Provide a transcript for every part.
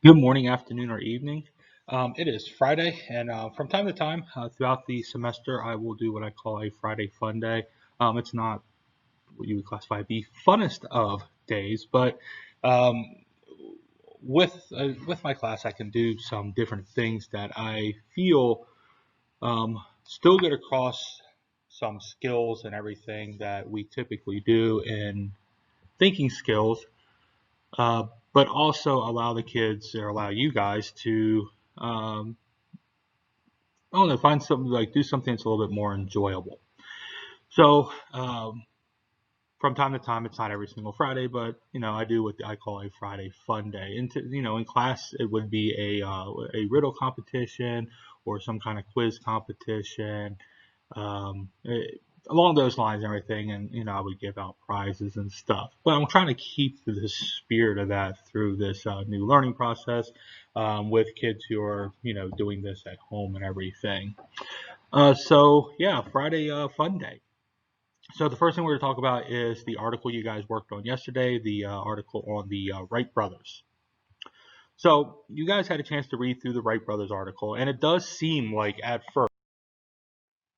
Good morning, afternoon, or evening. It is Friday, and from time to time throughout the semester, I will do what I call a Friday fun day. It's not what you would classify the funnest of days, but um, with my class, I can do some different things that I feel still get across some skills and everything that we typically do in thinking skills, uh, but also allow the kids or allow you guys to um, I don't know, find something like do something that's a little bit more enjoyable. So from time to time, it's not every single Friday, but I do what I call a Friday fun day. In class, it would be a riddle competition or some kind of quiz competition, um, it, along those lines and everything. And I would give out prizes and stuff. But I'm trying to keep the spirit of that through this new learning process with kids who are doing this at home and everything. So yeah, Friday fun day. So the first thing we're going to talk about is the article you guys worked on yesterday, the article on the Wright brothers. So you guys had a chance to read through the Wright brothers article, and it does seem like at first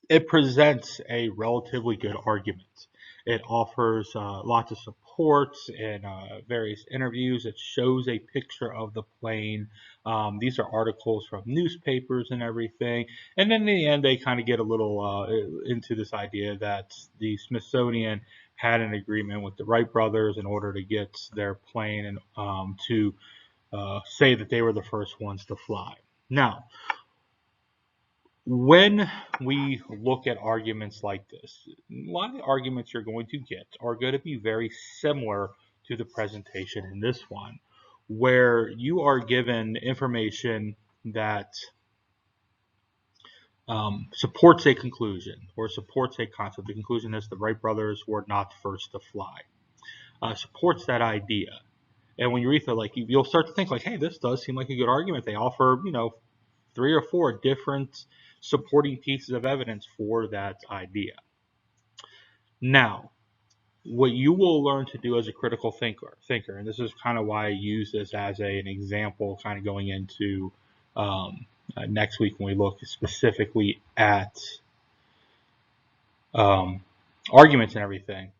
it presents a relatively good argument. It offers lots of supports and various interviews. It shows a picture of the plane. These are articles from newspapers and everything. And then in the end, they kind of get a little into this idea that the Smithsonian had an agreement with the Wright brothers in order to get their plane and to say that they were the first ones to fly. Now, when we look at arguments like this, a lot of the arguments you're going to get are going to be very similar to the presentation in this one, where you are given information that supports a conclusion or supports a concept. The conclusion is the Wright brothers were not first to fly. Supports that idea. And when you read it, like you'll start to think like, hey, this does seem like a good argument. They offer, three or four different supporting pieces of evidence for that idea. Now, what you will learn to do as a critical thinker, and this is kind of why I use this as an example, kind of going into next week when we look specifically at um, arguments and everything,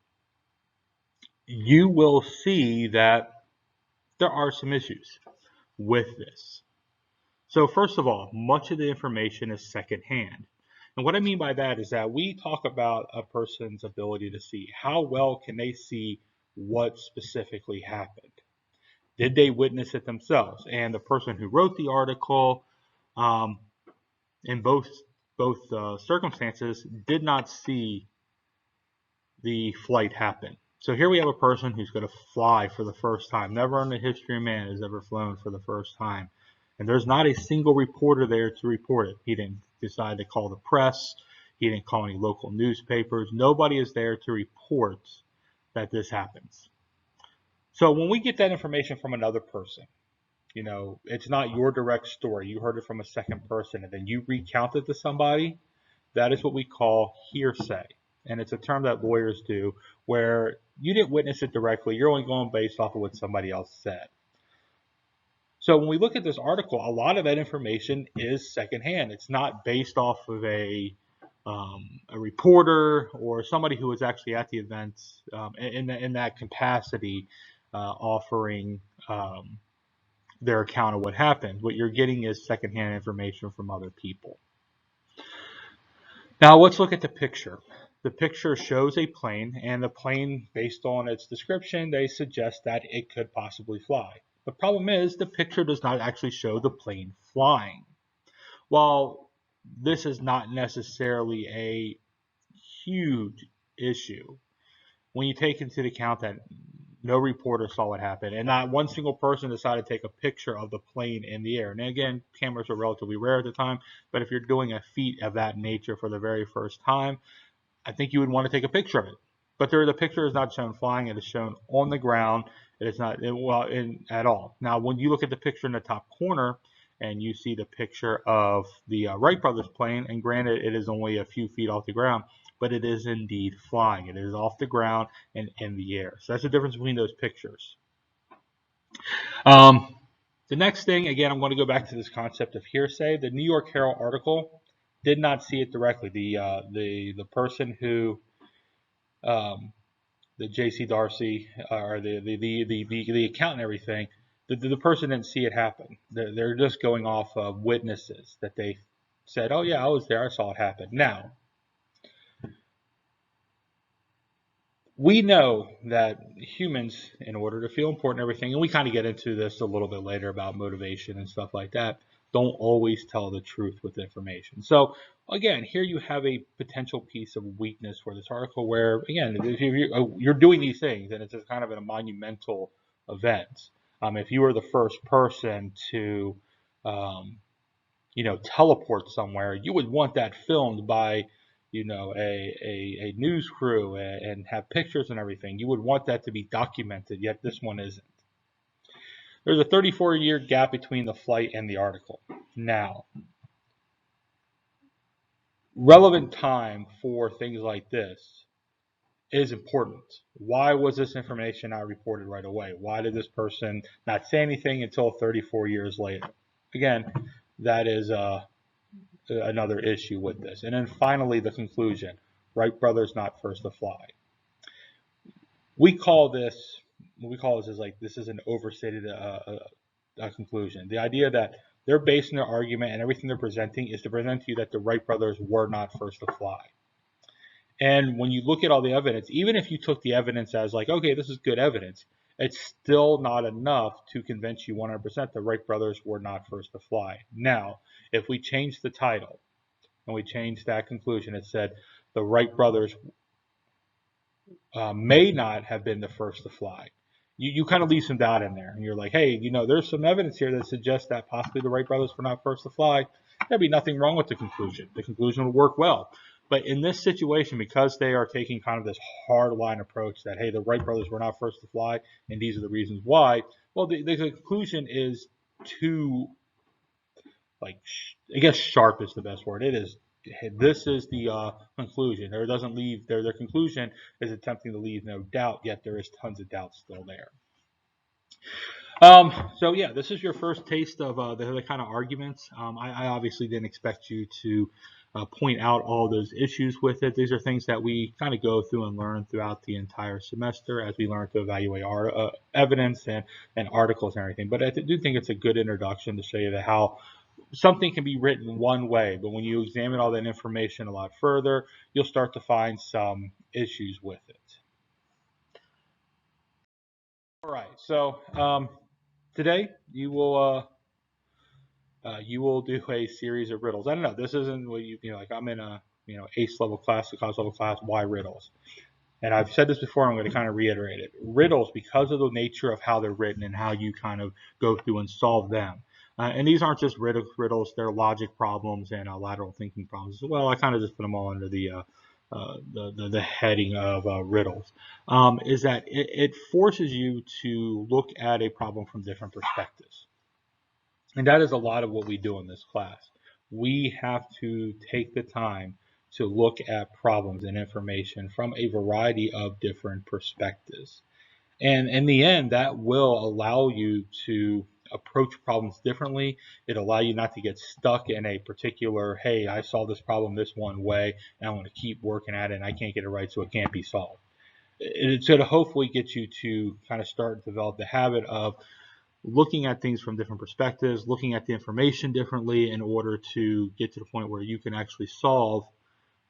you will see that there are some issues with this. So first of all, much of the information is secondhand. And what I mean by that is that we talk about a person's ability to see. How well can they see what specifically happened? Did they witness it themselves? And the person who wrote the article, um, in both circumstances, did not see the flight happen. So here we have a person who's going to fly for the first time. Never in the history of man has ever flown for the first time. And there's not a single reporter there to report it. He didn't decide to call the press. He didn't call any local newspapers. Nobody is there to report that this happens. So when we get that information from another person, it's not your direct story. You heard it from a second person and then you recount it to somebody. That is what we call hearsay. And it's a term that lawyers do where you didn't witness it directly. You're only going based off of what somebody else said. So when we look at this article, a lot of that information is secondhand. It's not based off of a reporter or somebody who was actually at the event in that capacity offering their account of what happened. What you're getting is secondhand information from other people. Now let's look at the picture. The picture shows a plane, and the plane, based on its description, they suggest that it could possibly fly. The problem is the picture does not actually show the plane flying. While this is not necessarily a huge issue, when you take into account that no reporter saw what happened, and not one single person decided to take a picture of the plane in the air. And again, cameras were relatively rare at the time, but if you're doing a feat of that nature for the very first time, I think you would want to take a picture of it. But the picture is not shown flying; it is shown on the ground. It is not at all. Now, when you look at the picture in the top corner, and you see the picture of the Wright brothers plane, and granted, it is only a few feet off the ground, but it is indeed flying. It is off the ground and in the air. So that's the difference between those pictures. Um, The next thing, again, I'm going to go back to this concept of hearsay. The New York Herald article did not see it directly. The person who the J.C. Darcy or the account and everything, the person didn't see it happen. They're just going off of witnesses that they said, oh yeah, I was there, I saw it happen. Now, we know that humans, in order to feel important and everything, and we kind of get into this a little bit later about motivation and stuff like that, don't always tell the truth with information. So again, here you have a potential piece of weakness for this article where, again, if you're doing these things and it's just kind of a monumental event. If you were the first person to, teleport somewhere, you would want that filmed by a news crew and have pictures and everything. You would want that to be documented, yet this one isn't. There's a 34-year gap between the flight and the article. Now, relevant time for things like this is important. Why was this information not reported right away? Why did this person not say anything until 34 years later? Again, that is another issue with this. And then finally, the conclusion. Wright brothers not first to fly. We call this is like, this is an overstated conclusion. The idea that they're basing their argument and everything they're presenting is to present to you that the Wright brothers were not first to fly. And when you look at all the evidence, even if you took the evidence as like, okay, this is good evidence, it's still not enough to convince you 100% the Wright brothers were not first to fly. Now, if we change the title and we change that conclusion, it said the Wright brothers may not have been the first to fly. You kind of leave some doubt in there, and you're like, hey, there's some evidence here that suggests that possibly the Wright brothers were not first to fly. There'd be nothing wrong with the conclusion. The conclusion would work well. But in this situation, because they are taking kind of this hard line approach that, hey, the Wright brothers were not first to fly, and these are the reasons why, well, the conclusion is too, I guess sharp is the best word. It is. This is the conclusion. Or it doesn't leave their conclusion is attempting to leave no doubt, yet there is tons of doubt still there. So yeah, this is your first taste of the kind of arguments. I obviously didn't expect you to point out all those issues with it. These are things that we kind of go through and learn throughout the entire semester as we learn to evaluate our evidence and articles and everything. But I do think it's a good introduction to show you that how something can be written one way, but when you examine all that information a lot further, you'll start to find some issues with it. All right, so today you will do a series of riddles. I don't know, this isn't what like I'm in a ACE level class, a college level class. Why riddles? And I've said this before, I'm going to kind of reiterate it. Riddles, because of the nature of how they're written and how you kind of go through and solve them. And these aren't just riddles, they're logic problems and lateral thinking problems as well. I kind of just put them all under the heading of riddles. Is that it forces you to look at a problem from different perspectives. And that is a lot of what we do in this class. We have to take the time to look at problems and information from a variety of different perspectives. And in the end, that will allow you to approach problems differently. It'll allow you not to get stuck in a particular, hey, I saw this problem this one way, and I want to keep working at it, and I can't get it right, so it can't be solved. It's going to hopefully get you to kind of start and develop the habit of looking at things from different perspectives, looking at the information differently in order to get to the point where you can actually solve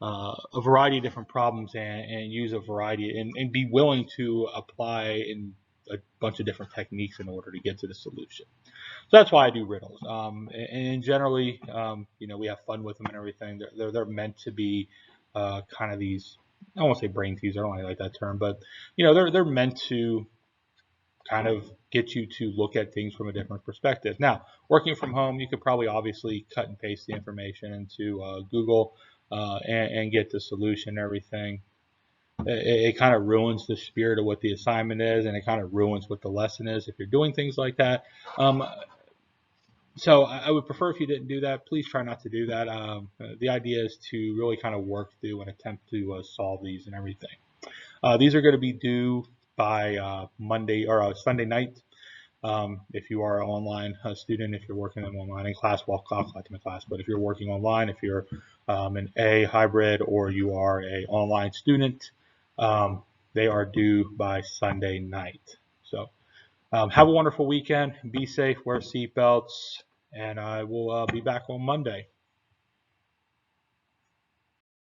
a variety of different problems and use a variety and be willing to apply in a bunch of different techniques in order to get to the solution. So that's why I do riddles. And generally, we have fun with them and everything. They're meant to be kind of these, I won't say brain teaser, I don't really like that term, but they're meant to kind of get you to look at things from a different perspective. Now, working from home, you could probably obviously cut and paste the information into Google and get the solution and everything. It kind of ruins the spirit of what the assignment is, and it kind of ruins what the lesson is if you're doing things like that. So I would prefer if you didn't do that. Please try not to do that. The idea is to really kind of work through and attempt to solve these and everything. These are going to be due by Monday or Sunday night. If you are an online student, if you're working them online in class, well, collect them in class. But if you're working online, if you're an A hybrid or you are a online student, they are due by Sunday night. So have a wonderful weekend. Be safe. Wear seatbelts, and I will be back on Monday.